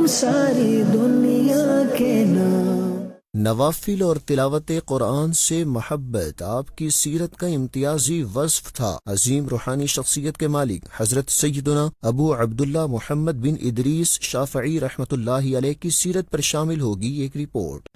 ساری دنیا کے نام۔ نوافل اور تلاوت قرآن سے محبت آپ کی سیرت کا امتیازی وصف تھا۔ عظیم روحانی شخصیت کے مالک حضرت سیدنا ابو عبداللہ محمد بن ادریس شافعی رحمۃ اللہ علیہ کی سیرت پر شامل ہوگی ایک رپورٹ۔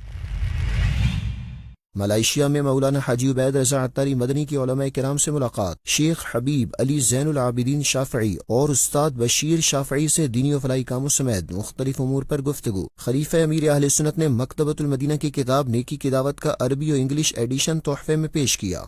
ملائیشیا میں مولانا حاجی عبید رضا عطاری مدنی کی علماء کرام سے ملاقات۔ شیخ حبیب علی زین العابدین شافعی اور استاد بشیر شافعی سے دینی و فلاحی کاموں سمیت مختلف امور پر گفتگو۔ خلیفہ امیر اہل سنت نے مکتبۃ المدینہ کی کتاب نیکی کی دعوت کا عربی و انگلش ایڈیشن تحفے میں پیش کیا۔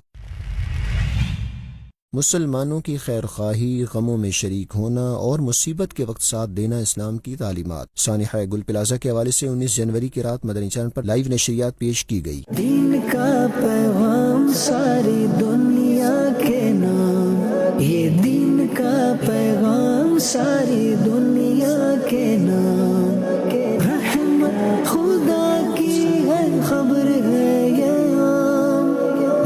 مسلمانوں کی خیر خواہی، غموں میں شریک ہونا اور مصیبت کے وقت ساتھ دینا اسلام کی تعلیمات۔ سانحہ گل پلازا کے حوالے سے 19 جنوری کی رات مدنی چینل پر لائیو نشریات پیش کی گئی۔ دین کا پیغام ساری دنیا کے نام، یہ دین کا پیغام ساری دنیا کے نام، رحمت خدا کی ہے خبر ہے یہ عام،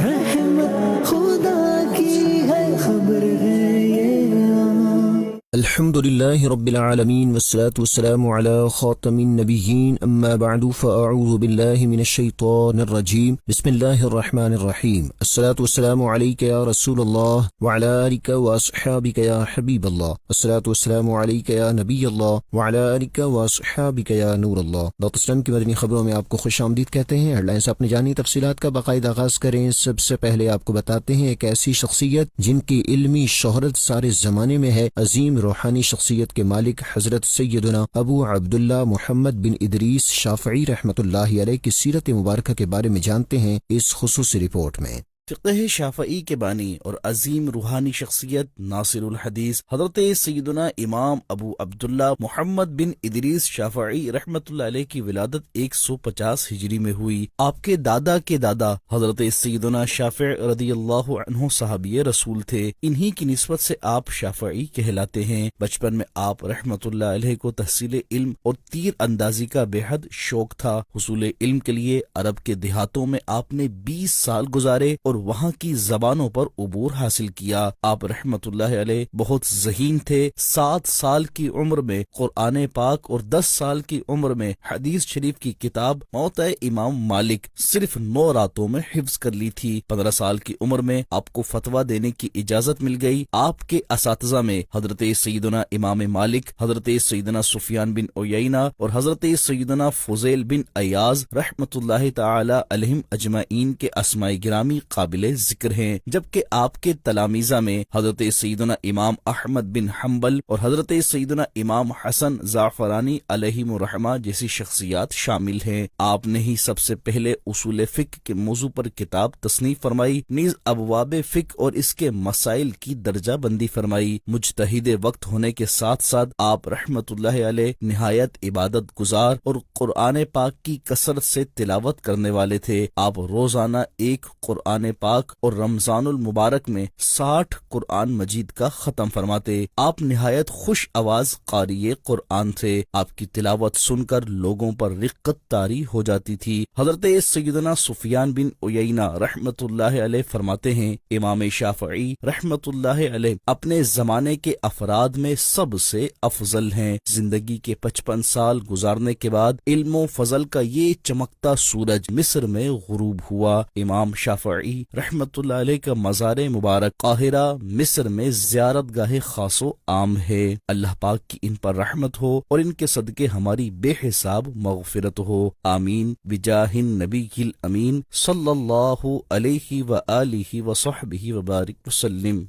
رحمت خدا کی ہے خبر ہے یہ عام۔ الحمد للہ رب العالمین والصلاة والسلام على خاتم النبیین اما بعد فاعوذ باللہ من الشیطان الرجیم بسم اللہ الرحمن الرحیم الصلاة والسلام علیک یا رسول اللہ وعلى آلک واصحابک یا حبیب اللہ الصلاة والسلام علیک یا نبی اللہ وعلى آلک واصحابک یا نور اللہ۔ دعوت اسلام کی مدنی خبروں میں آپ کو خوش آمدید کہتے ہیں۔ ہیڈ لائنز اپنے جانی تفصیلات کا باقاعدہ آغاز کریں۔ سب سے پہلے آپ کو بتاتے ہیں ایک ایسی شخصیت جن کی علمی شہرت سارے زمانے میں ہے۔ عظیم روحانی شخصیت کے مالک حضرت سیدنا ابو عبداللہ محمد بن ادریس شافعی رحمۃ اللہ علیہ کی سیرت مبارکہ کے بارے میں جانتے ہیں اس خصوصی رپورٹ میں۔ فقہ شافعی کے بانی اور عظیم روحانی شخصیت ناصر الحدیث حضرت سیدنا امام ابو عبداللہ محمد بن ادریس شافعی رحمۃ اللہ علیہ کی ولادت 150 ہجری میں ہوئی۔ آپ کے دادا کے دادا حضرت سیدنا شافع رضی اللہ عنہ صحابی رسول تھے۔ انہی کی نسبت سے آپ شافعی کہلاتے ہیں۔ بچپن میں آپ رحمۃ اللہ علیہ کو تحصیل علم اور تیر اندازی کا بے حد شوق تھا۔ حصول علم کے لیے عرب کے دیہاتوں میں آپ نے 20 سال گزارے اور وہاں کی زبانوں پر عبور حاصل کیا۔ آپ رحمت اللہ علیہ بہت ذہین تھے۔ 7 سال کی عمر میں قرآن پاک اور 10 سال کی عمر میں حدیث شریف کی کتاب موطأ امام مالک صرف 9 راتوں میں حفظ کر لی تھی۔ 15 سال کی عمر میں آپ کو فتویٰ دینے کی اجازت مل گئی۔ آپ کے اساتذہ میں حضرت سیدنا امام مالک، حضرت سیدنا سفیان بن عیینہ اور حضرت سیدنا فضیل بن ایاز رحمت اللہ تعالی علیہم اجمعین کے اسماء گرامی قابل ذکر ہیں، جبکہ آپ کے تلامذہ میں حضرت سیدنا امام احمد بن حنبل اور حضرت سیدنا امام حسن زعفرانی علیہم الرحمہ جیسی شخصیات شامل ہیں۔ آپ نے ہی سب سے پہلے اصول فقہ کے موضوع پر کتاب تصنیف فرمائی، نیز ابواب فقہ اور اس کے مسائل کی درجہ بندی فرمائی۔ مجتہد وقت ہونے کے ساتھ ساتھ آپ رحمت اللہ علیہ نہایت عبادت گزار اور قرآن پاک کی کثرت سے تلاوت کرنے والے تھے۔ آپ روزانہ ایک قرآن پاک اور رمضان المبارک میں 60 قرآن مجید کا ختم فرماتے۔ آپ نہایت خوش آواز قاری قرآن تھے۔ آپ کی تلاوت سن کر لوگوں پر رقت طاری ہو جاتی تھی۔ حضرت سیدنا سفیان بن عیینہ رحمت اللہ علیہ فرماتے ہیں، امام شافعی رحمت اللہ علیہ اپنے زمانے کے افراد میں سب سے افضل ہیں۔ زندگی کے 55 سال گزارنے کے بعد علم و فضل کا یہ چمکتا سورج مصر میں غروب ہوا۔ امام شافعی رحمت اللہ علیہ کا مزار مبارک قاہرہ مصر میں زیارت گاہ خاص و عام ہے۔ اللہ پاک کی ان پر رحمت ہو اور ان کے صدقے ہماری بے حساب مغفرت ہو، آمین بجاہ النبی الامین صلی اللہ علیہ وآلہ وصحبہ وبارک وسلم۔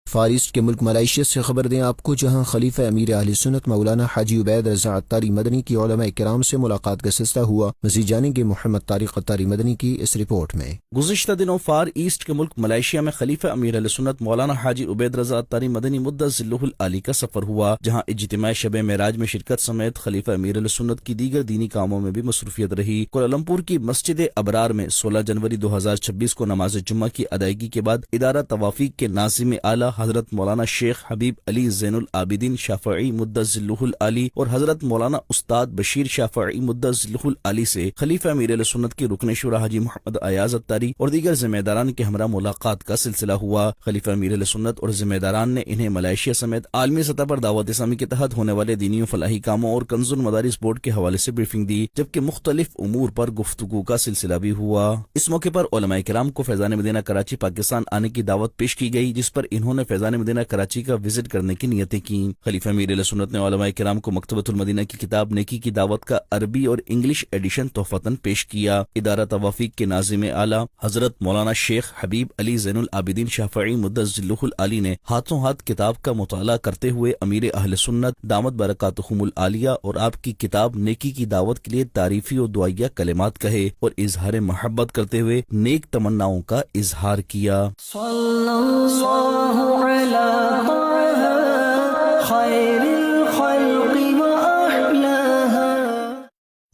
فار ایسٹ کے ملک ملائیشیا سے خبر دیں آپ کو، جہاں خلیفہ امیر اہل سنت مولانا حاجی عبید رضا عطاری مدنی کی علماء کرام سے ملاقات کا سلسلہ ہوا۔ مزید جانیں گے محمد طارق عطاری مدنی کی اس رپورٹ میں۔ گزشتہ دنوں فار ایسٹ کے ملک ملائیشیا میں خلیفہ امیر اہل سنت مولانا حاجی عبید رضا عطاری مدنی مدت ذلہ العالی کا سفر ہوا، جہاں اجتماع شب معراج میں شرکت سمیت خلیفہ امیر اہل سنت کی دیگر دینی کاموں میں بھی مصروفیت رہی۔ کوالالمپور کی مسجد ابرار میں 16 جنوری 2026 کو نماز جمعہ کی ادائیگی کے بعد ادارہ توافیق کے ناظم اعلیٰ حضرت مولانا شیخ حبیب علی زین العابدین شافعی مدظ ذلہ العالی اور حضرت مولانا استاد بشیر شافعی مدظ ذلہ العالی سے خلیفہ امیر اہل سنت کے رکن شورا حاجی محمد ایاز اتاری اور دیگر ذمہ داران کے ہمراہ ملاقات کا سلسلہ ہوا۔ خلیفہ امیر اہل سنت اور ذمہ داران نے انہیں ملائیشیا سمیت عالمی سطح پر دعوت اسلامی کے تحت ہونے والے دینی و فلاحی کاموں اور کنز المدارس بورڈ کے حوالے سے بریفنگ دی، جبکہ مختلف امور پر گفتگو کا سلسلہ بھی ہوا۔ اس موقع پر علماء کرام کو فیضان مدینہ کراچی پاکستان آنے کی دعوت پیش کی گئی، جس پر انہوں نے فیضان مدینہ کراچی کا وزٹ کرنے کی نیتیں کی۔ خلیفہ امیر اہل سنت نے علماء کرام کو مکتبۃ المدینہ کی کتاب نیکی کی دعوت کا عربی اور انگلش ایڈیشن تحفتاً پیش کیا۔ ادارہ توافیق کے ناظم اعلیٰ حضرت مولانا شیخ حبیب علی زین العابدین شافعی مدظ ذلہ العالی نے ہاتھوں ہاتھ کتاب کا مطالعہ کرتے ہوئے امیر اہل سنت دامت برکاتہم العالیہ اور آپ کی کتاب نیکی کی دعوت کے لیے تعریفی اور دعائیہ کلمات کہے اور اظہار محبت کرتے ہوئے نیک تمناؤں کا اظہار کیا۔ صلی اللہ علی طه خیر الخلق وأحلاها۔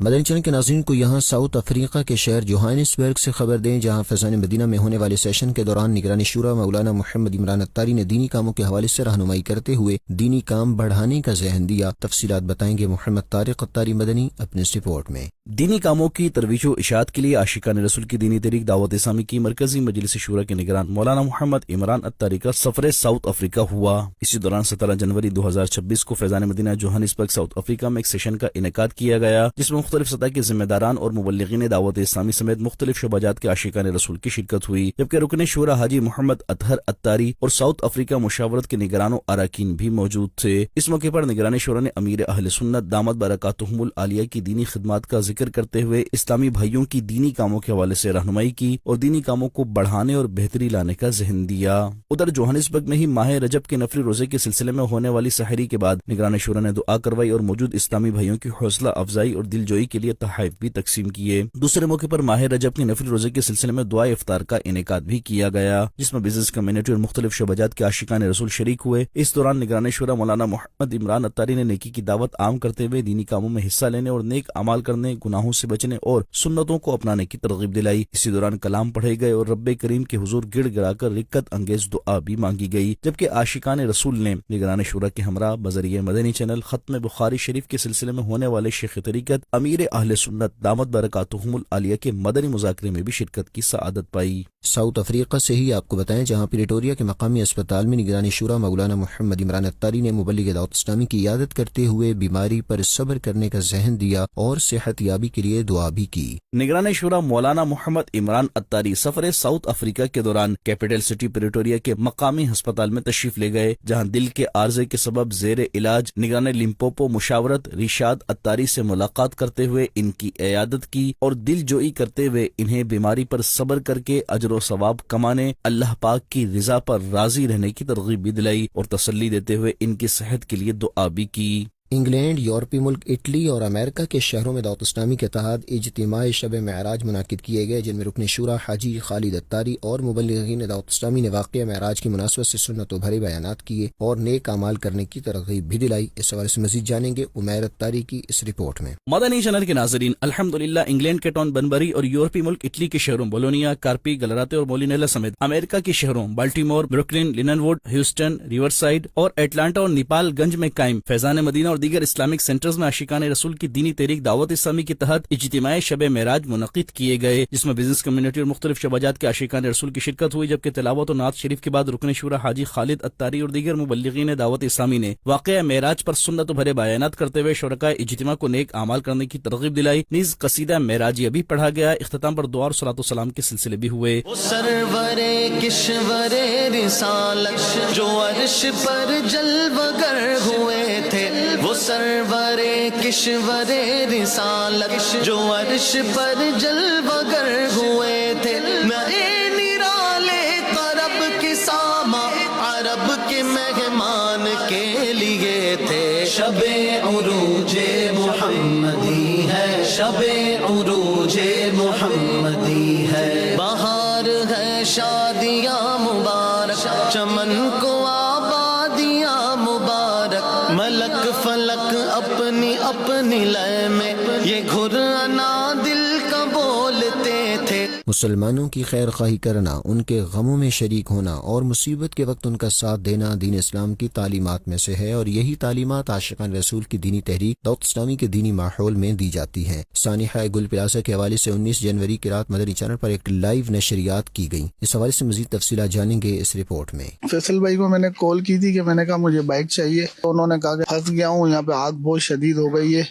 مدنی چینل کے ناظرین کو یہاں ساؤتھ افریقہ کے شہر جوہانسبرگ سے خبر دیں، جہاں فیضان مدینہ میں ہونے والے سیشن کے دوران نگران شورا مولانا محمد عمران اتاری نے دینی کاموں کے حوالے سے رہنمائی کرتے ہوئے دینی کام بڑھانے کا ذہن دیا۔ تفصیلات بتائیں گے محمد طارق اتاری مدنی اپنے اس رپورٹ میں۔ دینی کاموں کی ترویج و اشاعت کے لیے عاشقان رسول کی دینی تحریک دعوت اسلامی کی مرکزی مجلس شورا کے نگران مولانا محمد عمران اتاری کا سفر ساؤتھ افریقہ ہوا۔ اسی دوران 17 جنوری 2026 کو Faizan Madina Johannesburg South Africa میں ایک سیشن کا انعقاد کیا گیا، جس میں مختلف سطح کے ذمہ داران اور مبلغین دعوت اسلامی سمیت مختلف شعبات کے عاشقان رسول کی شرکت ہوئی، جبکہ رکن شورا حاجی محمد اطہر اتاری اور ساؤتھ افریقہ مشاورت کے نگران و اراکین بھی موجود تھے۔ اس موقع پر نگران شورا نے امیر اہل سنت دامت برکاتہم العالیہ کی دینی خدمات کا ذکر کرتے ہوئے اسلامی بھائیوں کی دینی کاموں کے حوالے سے رہنمائی کی اور دینی کاموں کو بڑھانے اور بہتری لانے کا ذہن دیا۔ ادھر جوہانسبرگ میں ہی ماہ رجب کے نفلی روزے کے سلسلے میں ہونے والی سحری کے بعد نگران شورا نے دعا کروائی اور موجود اسلامی بھائیوں کی حوصلہ افزائی اور دل جوئی کے لیے تحائف بھی تقسیم کیے۔ دوسرے موقع پر ماہ رجب کے نفلی روزے کے سلسلے میں دعا افطار کا انعقاد بھی کیا گیا، جس میں بزنس کمیونٹی اور مختلف شعبات کے عاشقان رسول شریک ہوئے۔ اس دوران نگران شورا مولانا محمد عمران اتاری نے نیکی کی دعوت عام کرتے ہوئے دینی کاموں میں حصہ لینے اور نیک اعمال کرنے، گناہوں سے بچنے اور سنتوں کو اپنانے کی ترغیب دلائی۔ اسی دوران کلام پڑھے گئے اور رب کریم کے حضور گڑ گڑا کر رکت انگیز دعا بھی مانگی گئی، جبکہ عاشقان رسول نے نگران شورا کے ہمراہ بذریعہ مدنی چینل ختم بخاری شریف کے سلسلے میں ہونے والے شیخ طریقت امیر اہل سنت دامت برکاتہم العالیہ کے مدنی مذاکرے میں بھی شرکت کی سعادت پائی۔ ساؤتھ افریقہ سے ہی آپ کو بتائیں، جہاں پریٹوریا کے مقامی اسپتال میں نگران شورا مولانا محمد عمران اتاری نے مبلغ دعوت اسلامی کی عیادت کرتے ہوئے بیماری پر صبر کرنے کا ذہن دیا اور صحت یابی کے لیے دعا بھی کی۔ نگران شورا مولانا محمد عمران اتاری سفر ساؤتھ افریقہ کے دوران کیپٹل سٹی پریٹوریا کے مقامی ہسپتال میں تشریف لے گئے، جہاں دل کے عارضے کے سبب زیر علاج نگران لمپوپو مشاورت رشاد اتاری سے ملاقات کرتے ہوئے ان کی عیادت کی اور دل جوئی کرتے ہوئے انہیں بیماری پر صبر کر کے اجر و ثواب کمانے، اللہ پاک کی رضا پر راضی رہنے کی ترغیب بھی دلائی اور تسلی دیتے ہوئے ان کی صحت کے لیے دعا بھی کی۔ انگلینڈ، یورپی ملک اٹلی اور امریکہ کے شہروں میں دعوت اسلامی کے تحت اجتماع شب معراج منعقد کیے گئے، جن میں رکن شورا حاجی خالد اتاری اور مبلغین دعوت اسلامی نے واقعہ معراج کی مناسبت سے سنت و بھرے بیانات کیے اور نیک اعمال کرنے کی ترغیب بھی دلائی۔ اس حوالے سے مزید جانیں گے عمیر اتاری کی اس رپورٹ میں۔ مدنی چینل کے ناظرین، الحمدللہ انگلینڈ کے ٹاؤن بنبری اور یورپی ملک اٹلی کے شہروں بولونیا، کارپی، گلراتے اور مولینیلا سمیت امریکہ کے شہروں Baltimore, Brooklyn, Lynwood, Houston, Riverside اور ایٹلانٹا اور نیپال گنج میں قائم فیضان مدینہ اور دیگر اسلامک سینٹرز میں عاشقان رسول کی دینی تحریک دعوت اسلامی کے تحت اجتماع شب معراج منعقد کیے گئے، جس میں بزنس کمیونٹی اور مختلف شعبات کے عاشقان رسول کی شرکت ہوئی، جبکہ تلاوت و نعت شریف کے بعد رکن شورا حاجی خالد اتاری اور دیگر مبلغین دعوت اسلامی نے واقعہ معراج پر سنت و بھرے بیانات کرتے ہوئے شرکاء اجتماع کو نیک اعمال کرنے کی ترغیب دلائی، نیز قصیدہ معراجیہ بھی پڑھا گیا۔ اختتام پر دعا اور صلاۃ و سلام کے سلسلے بھی ہوئے۔ سرور کشور رسالت جو عرش پر جلوگر ہوئے تھے، وہ سرور کشور رسالت جو عرش پر جلوگر ہوئے تھے، میں نرالے طرب کے ساما عرب کے مہمان کے لیے تھے۔ شب عروج محمدی ہے، شب عروج محمدی ہے، بہار ہے شادیاں مبارک، چمن کو آبادیاں مبارک، ملک فلک اپنی اپنی لے میں یہ گھرانا دل کا بولتے تھے۔ مسلمانوں کی خیر خواہی کرنا، ان کے غموں میں شریک ہونا اور مصیبت کے وقت ان کا ساتھ دینا دین اسلام کی تعلیمات میں سے ہے، اور یہی تعلیمات عاشقان رسول کی دینی تحریک دعوت اسلامی کے دینی ماحول میں دی جاتی ہیں۔ سانحہ گل پلازا کے حوالے سے 19 جنوری کی رات مدنی چینل پر ایک لائیو نشریات کی گئی۔ اس حوالے سے مزید تفصیلات جانیں گے اس رپورٹ میں۔ فیصل بھائی کو میں نے کال کی تھی کہ میں نے کہا مجھے بائک چاہیے، تو انہوں نے کہا کہ پھنس گیا ہوں، یہاں پہ آگ بہت شدید ہو گئی ہے،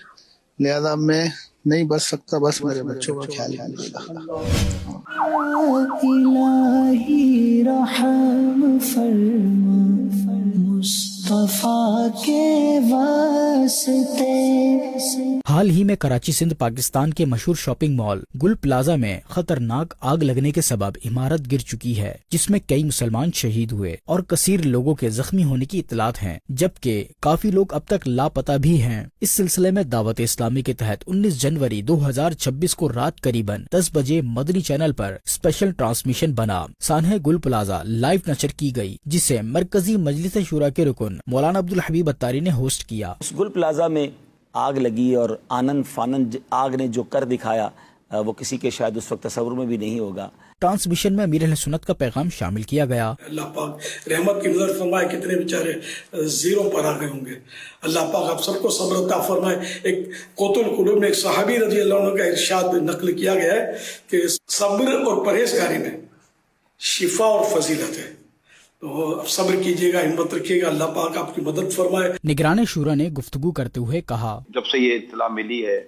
لہذا میں نہیں بچ سکتا، بس میرے بچوں کا خیال کیجیے گا۔ الہی رحم فرما مصطفیٰ کے واسطے۔ حال ہی میں کراچی سندھ پاکستان کے مشہور شاپنگ مال گل پلازا میں خطرناک آگ لگنے کے سبب عمارت گر چکی ہے، جس میں کئی مسلمان شہید ہوئے اور کثیر لوگوں کے زخمی ہونے کی اطلاعات ہیں، جبکہ کافی لوگ اب تک لاپتہ بھی ہیں۔ اس سلسلے میں دعوت اسلامی کے تحت 19 جنوری 2026 کو رات قریباً 10 بجے مدنی چینل پر اسپیشل ٹرانسمیشن بنا سانحہ گل پلازا لائیو نشر کی گئی، جسے مرکزی مجلس شورا کے رکن مولانا عبدالحبیب اتاری نے ہوسٹ کیا۔ اس گل پلازا میں آگ لگی اور آنن فانن آگ نے جو کر دکھایا وہ کسی کے شاید اس وقت تصور میں بھی نہیں ہوگا۔ ٹرانسمیشن میں امیر اہل سنت کا پیغام شامل کیا گیا۔ اللہ پاک رحمت کی نظر فرمائے، کتنے بیچارے زیروں پر آ گئے ہوں گے، اللہ پاک آپ سب کو صبر عطا فرمائے۔ ایک قوت القلوب میں ایک صحابی رضی اللہ عنہ کا ارشاد نقل کیا گیا ہے کہ صبر اور پرہیزگاری میں شفا اور فضیلت ہے، تو صبر کیجیے گا، ہمت رکھیے گا، اللہ پاک آپ کی مدد فرمائے۔ نگران شورا نے گفتگو کرتے ہوئے کہا، جب سے یہ اطلاع ملی ہے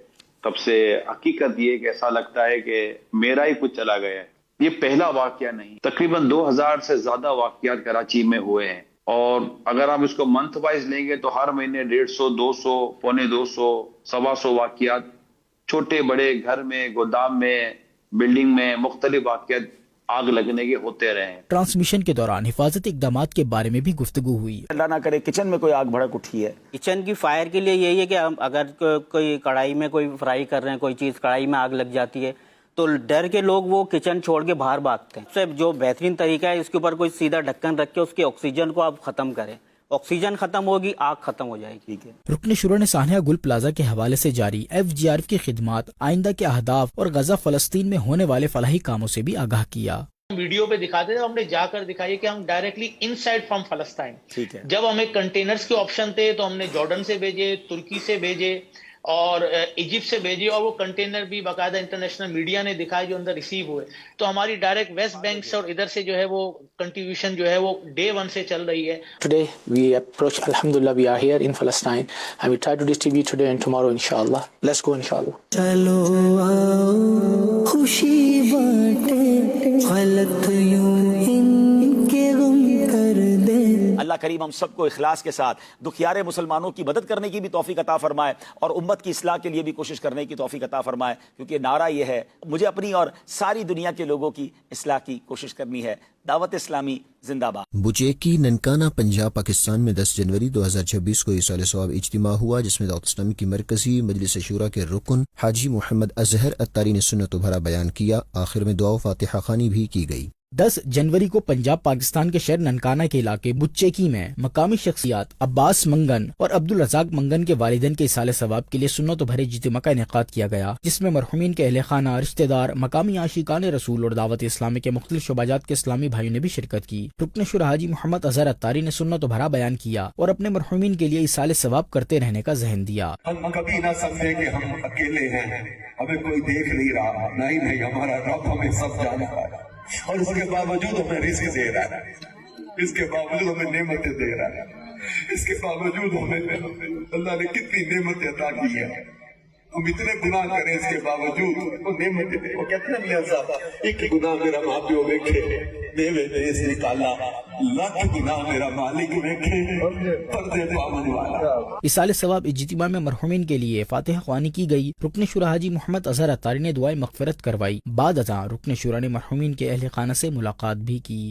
تب سے حقیقت یہ کہ ایسا لگتا ہے کہ میرا ہی کچھ چلا گیا ہے۔ یہ پہلا واقعہ نہیں، تقریباً 2000 سے زیادہ واقعات کراچی میں ہوئے ہیں، اور اگر آپ اس کو منتھ وائز لیں گے تو ہر مہینے 150 200 پونے 200 125 واقعات چھوٹے بڑے گھر میں، گودام میں، بلڈنگ میں مختلف واقعات آگ لگنے کے ہوتے رہے ہیں۔ ٹرانسمیشن کے دوران حفاظتی اقدامات کے بارے میں بھی گفتگو ہوئی۔ اللہ نہ کرے کچن میں کوئی آگ بھڑک اٹھی ہے، کچن کی فائر کے لیے یہی ہے کہ اگر کوئی کڑھائی میں کوئی فرائی کر رہے ہیں، کوئی چیز کڑھائی میں آگ لگ جاتی ہے تو ڈر کے لوگ وہ کچن چھوڑ کے باہر بھاگتے ہیں۔ اس سے جو بہترین طریقہ ہے، اس کے اوپر کوئی سیدھا ڈھکن رکھ کے اس کی آکسیجن کو آپ ختم کریں، آکسیجن ختم ہوگی آگ ختم ہو جائے گی۔ رکن شورا نے سانحہ گل پلازا کے حوالے سے جاری FGRF کی خدمات، آئندہ کے اہداف اور غزہ فلسطین میں ہونے والے فلاحی کاموں سے بھی آگاہ کیا۔ ویڈیو پہ دکھاتے تھے، ہم نے جا کر دکھائیے کہ ہم ڈائریکٹلی ان سائڈ فرام فلسطین، جب ہمیں کنٹینرز کے آپشن تھے تو ہم نے جارڈن سے بھیجے، ترکی سے بھیجے اور ایجپٹ سے بھیجے، اور وہ کنٹینر بھی باقاعدہ انٹرنیشنل میڈیا نے دکھائے جو اندر ریسیو ہوئے۔ تو ہماری ڈائریکٹ ویسٹ بینک سے اور ادھر سے جو ہے وہ کنٹریبیوشن جو ہے وہ ڈے 1 سے چل رہی ہے۔ Today we approach, alhamdulillah, we are here in Palestine and we try to distribute today and tomorrow inshallah. Let's go inshallah. چلو آؤ خوشی بانٹے، غلط یوں ان کے غم کر دے۔ اللہ کریم ہم سب کو اخلاص کے ساتھ دکھیارے مسلمانوں کی مدد کرنے کی بھی توفیق عطا فرمائے، اور امت کی اصلاح کے لیے بھی کوشش کرنے کی توفیق عطا فرمائے، کیونکہ نعرہ یہ ہے مجھے اپنی اور ساری دنیا کے لوگوں کی اصلاح کی کوشش کرنی ہے۔ دعوت اسلامی زندہ باد۔ بچیکی ننکانہ پنجاب پاکستان میں 10 جنوری 2026 کو ایصال ثواب اجتماع ہوا، جس میں دعوت اسلامی کی مرکزی مجلس شورا کے رکن حاجی محمد اظہر اتاری نے سنت و بھرا بیان کیا۔ آخر میں دعا و فاتحہ خوانی بھی کی گئی۔ 10 جنوری کو پنجاب پاکستان کے شہر ننکانہ کے علاقے بچیکی میں مقامی شخصیات عباس منگن اور عبدالرزاق منگن کے والدین کے ایصال ثواب کے لیے سنت و بھرے اجتماع کا انعقاد کیا گیا، جس میں مرحومین کے اہل خانہ، رشتہ دار، مقامی عاشقان رسول اور دعوت اسلامی کے مختلف شعبات کے اسلامی بھائیوں نے بھی شرکت کی۔ رکن شورا حاجی محمد اظہر اتاری نے سنت و بھرا بیان کیا اور اپنے مرحومین کے لیے ایصال ثواب کرتے رہنے کا ذہن دیا۔ ہم کبھی نہ سمجھے کہ ہم اکیلے ہیں، ہمیں کوئی دیکھ نہیں رہا، نہیں ہمارا رب ہمیں سب جان رہا ہے، اور اس کے باوجود ہمیں رزق دے رہا ہے، اس کے باوجود ہمیں نعمتیں دے رہا ہے، اس کے باوجود ہمیں اللہ نے کتنی نعمتیں عطا کی ہے۔ ہم اتنے گناہ کریں اس کے باوجود وہ نعمتیں دے۔ وہ کہتے ہیں میاں صاحب، ایک گناہ میرا ماں پیو ویکھے دیوے دیس نکالا، لاکھ گناہ میرا مالک ویکھے پردے پامن والا۔ ایصال ثواب اجتماع میں مرحومین کے لیے فاتحہ خوانی کی گئی۔ رکن شورا حاجی محمد اظہر اتاری نے دعائے مغفرت کروائی۔ بعد ازاں رکن شورا نے مرحومین کے اہل خانہ سے ملاقات بھی کی۔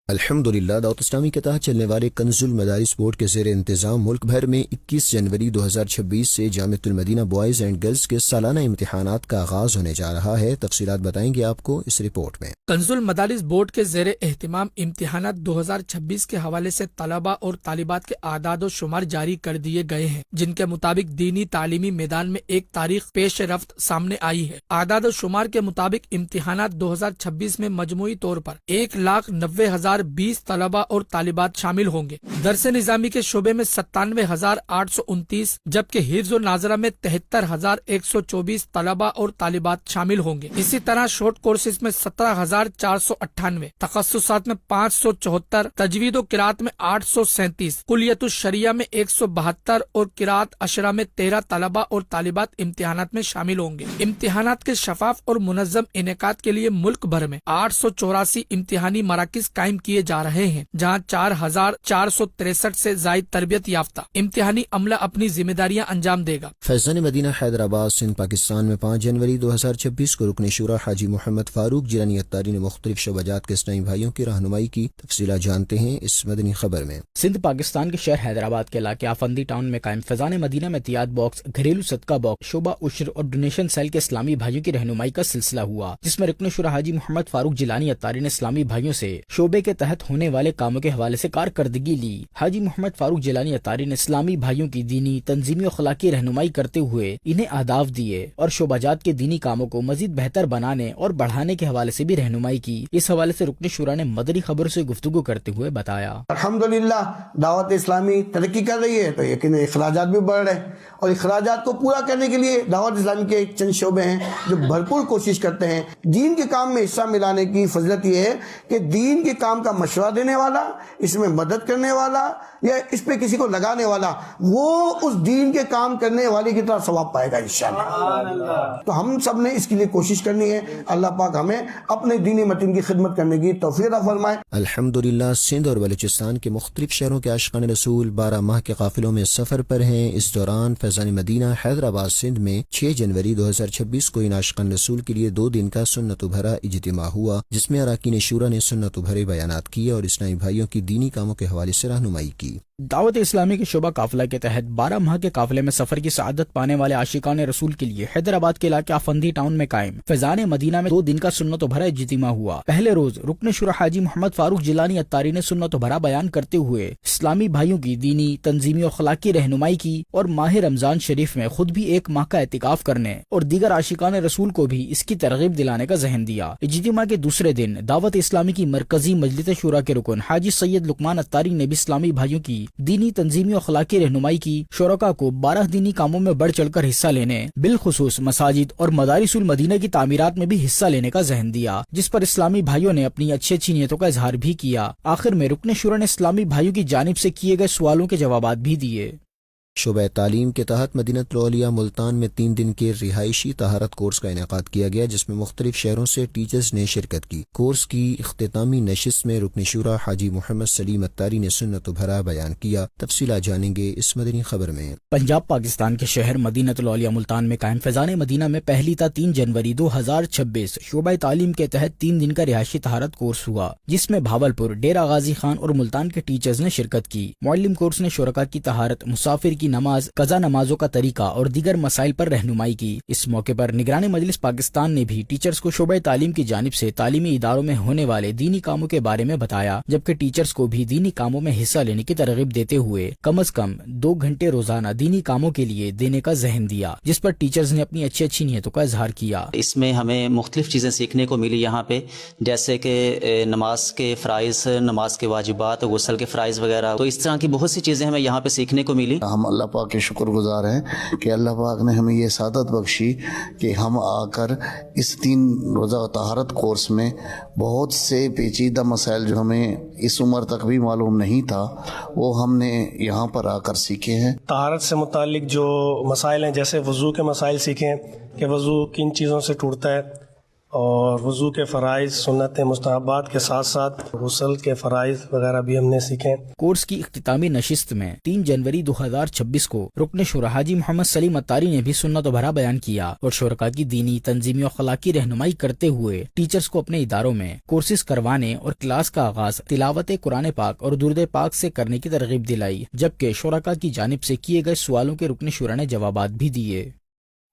الحمدللہ دعوت اسلامی کے تحت چلنے والے کنز المدارس بورڈ کے زیر انتظام ملک بھر میں 21 جنوری 2026 سے جامعۃ المدینہ بوائز اینڈ گرلز کے سالانہ امتحانات کا آغاز ہونے جا رہا ہے۔ تفصیلات بتائیں گے آپ کو اس رپورٹ میں۔ کنز المدارس بورڈ کے زیر اہتمام امتحانات 2026 کے حوالے سے طلباء اور طالبات کے اعداد و شمار جاری کر دیے گئے ہیں، جن کے مطابق دینی تعلیمی میدان میں ایک تاریخ پیش رفت سامنے آئی ہے۔ اعداد و شمار کے مطابق امتحانات 2026 میں مجموعی طور پر 1,90,020 طلباء اور طالبات شامل ہوں گے۔ درس نظامی کے شعبے میں 97,829 جبکہ حفظ و ناظرہ میں 73,124 طلباء اور طالبات شامل ہوں گے۔ اسی طرح شارٹ کورسز میں 17,498، تخصصات میں 574، تجوید و قرات میں 837، کلیت الشریعہ میں 172 اور قرات اشرا میں 13 طلباء اور طالبات امتحانات میں شامل ہوں گے۔ امتحانات کے شفاف اور منظم انعقاد کے لیے ملک بھر میں 884 امتحانی مراکز قائم کیے جا رہے ہیں، جہاں 4,463 سے زائد تربیت یافتہ امتحانی عملہ اپنی ذمہ داریاں انجام دے گا۔ فیضان مدینہ حیدرآباد سندھ پاکستان میں 5 جنوری 2026 کو رکن شورا حاجی محمد فاروق جیلانی اتاری نے مختلف شعبہ جات کے اسلامی بھائیوں کی رہنمائی کی۔ تفصیلات جانتے ہیں اس مدنی خبر میں۔ سندھ پاکستان کے شہر حیدرآباد کے علاقے آفندی ٹاؤن میں قائم فیضان مدینہ میں احتیاط باکس، گھریلو صدقہ باکس، شعبہ عشر اور ڈونیشن سیل کے اسلامی بھائیوں کی رہنمائی کا سلسلہ ہوا، جس میں رکن شورا حاجی محمد فاروق جیلانی اتاری نے اسلامی بھائیوں سے شعبے کے تحت ہونے والے کاموں کے حوالے سے کارکردگی لی۔ حاجی محمد فاروق جیلانی اتاری نے اسلامی بھائیوں کی دینی، تنظیمی و اخلاقی رہنمائی کرتے ہوئے انہیں اہداف دیے اور شعبہ جات کے دینی کاموں کو مزید بہتر بنانے اور بڑھانے کے حوالے سے بھی رہنمائی کی۔ اس حوالے سے رکن شورا نے مدنی خبر سے گفتگو کرتے ہوئے بتایا، الحمدللہ دعوت اسلامی ترقی کر رہی ہے تو یقیناً اخراجات بھی بڑھ رہے ہیں، اور اخراجات کو پورا کرنے کے لیے دعوت اسلامی کے چند شعبے ہیں جو بھرپور کوشش کرتے ہیں دین کے کام میں حصہ ملانے کی۔ فضیلت یہ ہے کہ دین کے کام کا مشورہ دینے والا، اس میں مدد کرنے والا یا اس پہ کسی کو لگانے والا، وہ اس دین کے کام کرنے والے کی طرح ثواب پائے گا انشاءاللہ۔ تو ہم سب نے اس کے لیے کوشش کرنی ہے۔ اللہ پاک ہمیں اپنے دینی متین کی خدمت کرنے کی توفیق عطا فرمائے۔ الحمدللہ سندھ اور بلوچستان کے مختلف شہروں کے عاشقان رسول 12 ماہ کے قافلوں میں سفر پر ہیں۔ اس دوران فیضان مدینہ حیدرآباد سندھ میں 6 جنوری 2026 کو ان عاشقان رسول کے لیے 2 دن کا سنت و بھرا اجتماع ہوا، جس میں اراکین شورا نے سنت و بھرے بیانات کیے اور اسلامی بھائیوں کی دینی کاموں کے حوالے سے رہنمائی کی۔ دعوت اسلامی کے شعبہ قافلہ کے تحت 12 ماہ کے قافلے میں سفر کی سعادت پانے والے عاشقان رسول کے لیے حیدرآباد کے علاقے آفندی ٹاؤن میں قائم فیضان مدینہ میں 2 دن کا سنت و بھرا اجتماع ہوا۔ پہلے روز رکن شورا حاجی محمد فاروق جیلانی اتاری نے سنت و بھرا بیان کرتے ہوئے اسلامی بھائیوں کی دینی، تنظیمی و اخلاقی رہنمائی کی اور ماہ رمضان شریف میں خود بھی 1 ماہ کا اعتکاف کرنے اور دیگر عاشقان رسول کو بھی اس کی ترغیب دلانے کا ذہن دیا۔ اجتماع کے دوسرے دن دعوت اسلامی کی مرکزی مجلس شورا کے رکن حاجی سید لقمان اتاری نے بھی اسلامی بھائیوں کی دینی، تنظیمی و اخلاقی رہنمائی کی، شرکاء کو 12 دینی کاموں میں بڑھ چڑھ کر حصہ لینے، بالخصوص مساجد اور مدارس المدینہ کی تعمیرات میں بھی حصہ لینے کا ذہن دیا، جس پر اسلامی بھائیوں نے اپنی اچھی نیتوں کا اظہار بھی کیا۔ آخر میں رکن شورا نے اسلامی بھائیوں کی جانب سے کیے گئے سوالوں کے جوابات بھی دیے۔ شعبہ تعلیم کے تحت مدینۃ العلیہ ملتان میں 3 دن کے رہائشی طہارت کورس کا انعقاد کیا گیا، جس میں مختلف شہروں سے ٹیچرز نے شرکت کی۔ کورس کی اختتامی نشست میں رکن شورا حاجی محمد سلیم اتاری نے سنت و بھرا بیان کیا۔ تفصیلات جانیں گے اس مدنی خبر میں۔ پنجاب پاکستان کے شہر مدینۃ العلیہ ملتان میں قائم فیضان مدینہ میں پہلی تا 3 جنوری 2026 شعبہ تعلیم کے تحت 3 دن کا رہائشی طہارت کورس ہوا، جس میں بھاولپور، ڈیرہ غازی خان اور ملتان کے ٹیچرز نے شرکت کی۔ معلم کورس نے شرکاء کی طہارت، مسافر کی نماز، قضا نمازوں کا طریقہ اور دیگر مسائل پر رہنمائی کی۔ اس موقع پر نگران مجلس پاکستان نے بھی ٹیچرز کو شعبہ تعلیم کی جانب سے تعلیمی اداروں میں ہونے والے دینی کاموں کے بارے میں بتایا، جبکہ ٹیچرز کو بھی دینی کاموں میں حصہ لینے کی ترغیب دیتے ہوئے کم از کم 2 گھنٹے روزانہ دینی کاموں کے لیے دینے کا ذہن دیا، جس پر ٹیچرز نے اپنی اچھی نیتوں کا اظہار کیا۔ اس میں ہمیں مختلف چیزیں سیکھنے کو ملی یہاں پہ، جیسے کہ نماز کے فرائض، نماز کے واجبات، غسل کے فرائض وغیرہ، تو اس طرح کی بہت سی چیزیں ہمیں یہاں پہ سیکھنے کو ملی۔ ہم اللہ پاک کے شکر گزار ہیں کہ اللہ پاک نے ہمیں یہ سعادت بخشی کہ ہم آ کر اس 3 روزہ طہارت کورس میں بہت سے پیچیدہ مسائل جو ہمیں اس عمر تک بھی معلوم نہیں تھا، وہ ہم نے یہاں پر آ کر سیکھے ہیں۔ طہارت سے متعلق جو مسائل ہیں، جیسے وضو کے مسائل سیکھیں کہ وضو کن چیزوں سے ٹوٹتا ہے، اور وضو کے فرائض، سنت مستحبات کے ساتھ ساتھ غسل کے فرائض وغیرہ بھی ہم نے سیکھے۔ کورس کی اختتامی نشست میں 3 جنوری 2026 کو رکن شورا حاجی محمد سلیم اتاری نے بھی سنت و بھرا بیان کیا اور شرکاء کی دینی، تنظیمی اور اخلاقی رہنمائی کرتے ہوئے ٹیچرز کو اپنے اداروں میں کورسز کروانے اور کلاس کا آغاز تلاوت قرآن پاک اور درود پاک سے کرنے کی ترغیب دلائی، جبکہ شرکاء کی جانب سے کیے گئے سوالوں کے رکن شورا نے جوابات بھی دیے۔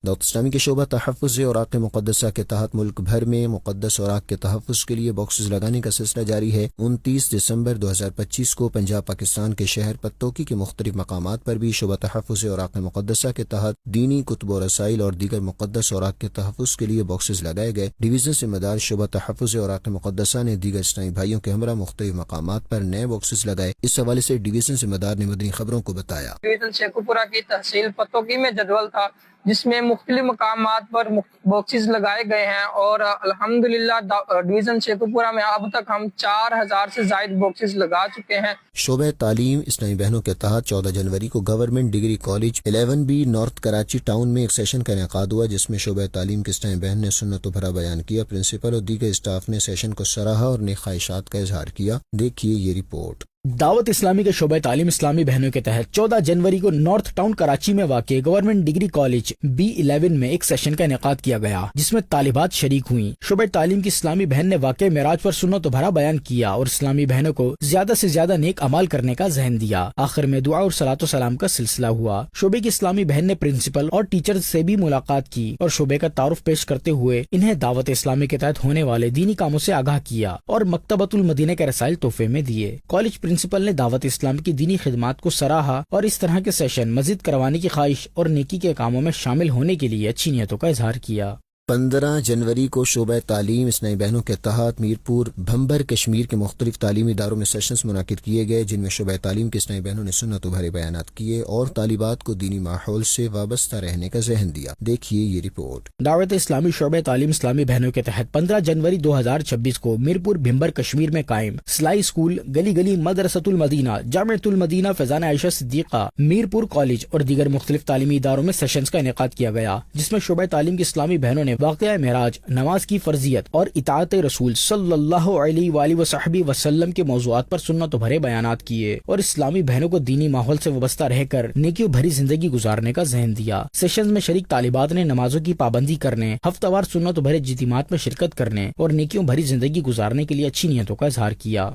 دعوت اسلامی کے شعبہ تحفظ اوراق مقدسہ کے تحت ملک بھر میں مقدس اوراق کے تحفظ کے لیے باکسز لگانے کا سلسلہ جاری ہے۔ 29 دسمبر 2025 کو پنجاب پاکستان کے شہر پتوکی کے مختلف مقامات پر بھی شعبہ تحفظ اوراق مقدسہ کے تحت دینی کتب و رسائل اور دیگر مقدس اوراق کے تحفظ کے لیے باکسز لگائے گئے۔ ڈویژن سے مدار شعبہ تحفظ اوراق مقدسہ نے دیگر اسلامی بھائیوں کے ہمراہ مختلف مقامات پر نئے باکسز لگائے۔ اس حوالے سے ڈویژن سے مدار نے مدنی خبروں کو بتایا۔ ڈویژن شیخوپورہ کی تحصیل پتوکی میں جدول تھا جس میں مختلف مقامات پر باکسز لگائے گئے ہیں اور الحمدللہ ڈویژن شیخوپورہ میں اب تک ہم 4000 سے زائد باکسز لگا چکے ہیں۔ شعبہ تعلیم اسلامی بہنوں کے تحت 14 جنوری کو government degree college 11B north Karachi town میں ایک سیشن کا انعقاد ہوا، جس میں شعبہ تعلیم کے اسلامی بہن نے سنت و بھرا بیان کیا۔ پرنسپل اور دیگر اسٹاف نے سیشن کو سراہا اور نیک خواہشات کا اظہار کیا۔ دیکھیے یہ رپورٹ۔ دعوت اسلامی کے شعبہ تعلیم اسلامی بہنوں کے تحت 14 جنوری کو نارتھ ٹاؤن کراچی میں واقع گورنمنٹ ڈگری کالج B11 میں ایک سیشن کا انعقاد کیا گیا، جس میں طالبات شریک ہوئیں۔ شعبہ تعلیم کی اسلامی بہن نے واقع معراج پر سنت و بھرا بیان کیا اور اسلامی بہنوں کو زیادہ سے زیادہ نیک اعمال کرنے کا ذہن دیا۔ آخر میں دعا اور صلاۃ و سلام کا سلسلہ ہوا۔ شعبے کی اسلامی بہن نے پرنسپل اور ٹیچرز سے بھی ملاقات کی اور شعبے کا تعارف پیش کرتے ہوئے انہیں دعوت اسلامی کے تحت ہونے والے دینی کاموں سے آگاہ کیا اور مکتبۃ المدینہ کے رسائل تحفے میں دیے۔ کالج پرنسپل نے دعوت اسلام کی دینی خدمات کو سراہا اور اس طرح کے سیشن مزید کروانے کی خواہش اور نیکی کے کاموں میں شامل ہونے کے لیے اچھی نیتوں کا اظہار کیا۔ 15 جنوری کو شعبہ تعلیم اسلامی بہنوں کے تحت میرپور بھمبر کشمیر کے مختلف تعلیمی اداروں میں سیشنز منعقد کیے گئے، جن میں شعبہ تعلیم کے اسلامی بہنوں نے سنت و بھرے بیانات کیے اور طالبات کو دینی ماحول سے وابستہ رہنے کا ذہن دیا۔ دیکھیے یہ رپورٹ۔ دعوت اسلامی شعبہ تعلیم اسلامی بہنوں کے تحت 15 جنوری 2026 کو میرپور بھمبر کشمیر میں قائم سلائی اسکول، گلی گلی مدرسۃ المدینہ، جامعۃ المدینہ فیضان عائشہ صدیقہ، میرپور کالج اور دیگر مختلف تعلیمی اداروں میں سیشنز کا انعقاد کیا گیا، جس میں شعبہ تعلیم کی اسلامی بہنوں نے واقعہ معراج، نماز کی فرضیت اور اطاعت رسول صلی اللہ علیہ وآلہ وصحبہ وسلم کے موضوعات پر سنت و بھرے بیانات کیے اور اسلامی بہنوں کو دینی ماحول سے وابستہ رہ کر نیکیوں بھری زندگی گزارنے کا ذہن دیا۔ سیشنز میں شریک طالبات نے نمازوں کی پابندی کرنے، ہفتہ وار سنت و بھرے اجتماعات میں شرکت کرنے اور نیکیوں بھری زندگی گزارنے کے لیے اچھی نیتوں کا اظہار کیا۔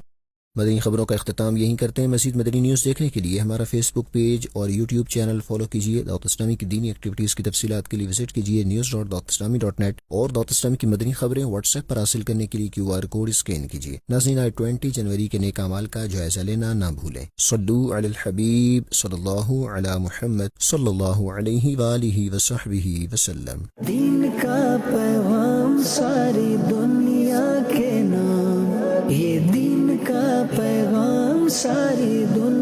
مدنی خبروں کا اختتام یہیں کرتے ہیں۔ مزید مدنی نیوز دیکھنے کے لیے ہمارا فیس بک پیج اور یوٹیوب چینل فالو کیجیے۔ دعوت اسلامی کی دینی ایکٹیویٹیز کی تفصیلات کے لیے وزٹ کیجیے news.dawatislami.net اور دعوت اسلامی کی مدنی خبریں واٹس ایپ پر حاصل کرنے کے لیے QR کوڈ اسکین کیجیے۔ ناظرین، 20 جنوری کے نیک اعمال کا جائزہ لینا نہ بھولیں۔ صلو علی الحبیب صلی اللہ علی محمد صلی اللہ علیہ وآلہ وصحبہ وسلم۔ دین کا پیغام ساری دنیا کے نام، یہ دین کا پیغام ساری دنیا